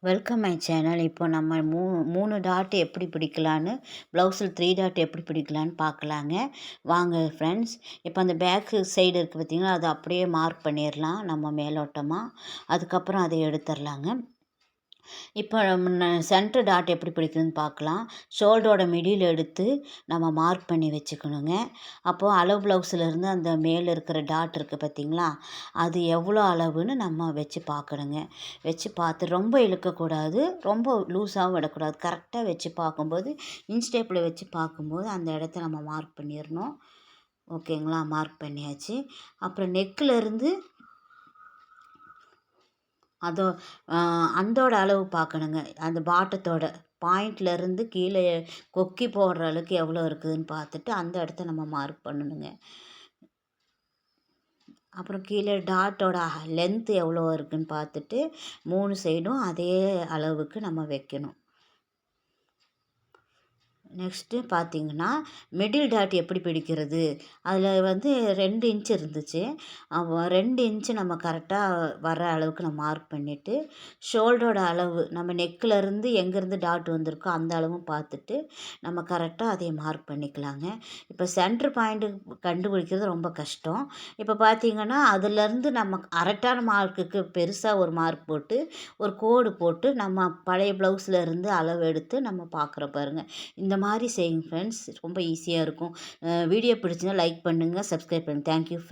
Welcome my channel. இப்போ நம்ம 3 dot எப்படி பிடிக்கலான்னு, ப்ளவுஸில் 3 டாட் எப்படி பிடிக்கலான்னு பார்க்கலாங்க. வாங்க ஃப்ரெண்ட்ஸ். இப்போ அந்த பேக் சைடு இருக்குது பார்த்தீங்களா, அதை அப்படியே மார்க் பண்ணிடலாம் நம்ம மேலோட்டமாக. அதுக்கப்புறம் அதை எடுத்துடலாங்க. இப்போ சென்டர் டாட் எப்படி பிடிக்குதுன்னு பார்க்கலாம். ஷோல்டரோட மிடில் எடுத்து நம்ம மார்க் பண்ணி வச்சுக்கணுங்க. அப்போது அளவு ப்ளவுஸிலேருந்து அந்த மேலே இருக்கிற டாட் இருக்குது பார்த்தீங்களா, அது எவ்வளோ அளவுன்னு நம்ம வச்சு பார்க்கணுங்க. வச்சு பார்த்து ரொம்ப இழுக்கக்கூடாது, ரொம்ப லூஸாகவும் விடக்கூடாது. கரெக்டாக வச்சு பார்க்கும்போது இன்ச் டேப்பில் வச்சு பார்க்கும்போது அந்த இடத்த நம்ம மார்க் பண்ணிடணும். ஓகேங்களா, மார்க் பண்ணியாச்சு. அப்புறம் நெக்கிலேருந்து அதோ அந்தோட அளவு பார்க்கணுங்க. அந்த பாட்டத்தோட பாயிண்ட்லேருந்து கீழே கொக்கி போடுற அளவுக்கு எவ்வளோ இருக்குதுன்னு பார்த்துட்டு அந்த இடத்த நம்ம மார்க் பண்ணணுங்க. அப்புறம் கீழே டாட்டோட லென்த்து எவ்வளோ இருக்குதுன்னு பார்த்துட்டு 3 சைடும் அதே அளவுக்கு நம்ம வைக்கணும். நெக்ஸ்ட்டு பார்த்தீங்கன்னா, மிடில் டாட் எப்படி பிடிக்கிறது? அதில் 2 இன்ச் இருந்துச்சு. 2 இன்ச்சு நம்ம கரெக்டாக வர அளவுக்கு நம்ம மார்க் பண்ணிவிட்டு, ஷோல்டரோட அளவு நம்ம நெக்கிலேருந்து எங்கேருந்து டாட் வந்திருக்கோ அந்த அளவும் பார்த்துட்டு, நம்ம கரெக்டாக அதை மார்க் பண்ணிக்கலாங்க. இப்போ சென்ட்ரு பாயிண்ட்டு கண்டுபிடிக்கிறது ரொம்ப கஷ்டம். இப்போ பார்த்தீங்கன்னா, அதுலேருந்து நம்ம கரெக்டான மார்க்குக்கு பெருசாக ஒரு மார்க் போட்டு, ஒரு கோடு போட்டு நம்ம பழைய ப்ளவுஸில் இருந்து அளவு எடுத்து நம்ம பார்க்குறோம் பாருங்கள். இந்த மாதிரி செய்யுங்க ஃப்ரெண்ட்ஸ். ரொம்ப ஈஸியாக இருக்கும். வீடியோ பிடிச்சிருந்தா லைக் பண்ணுங்கள், சப்ஸ்கிரைப் பண்ணுங்கள். Thank you friends.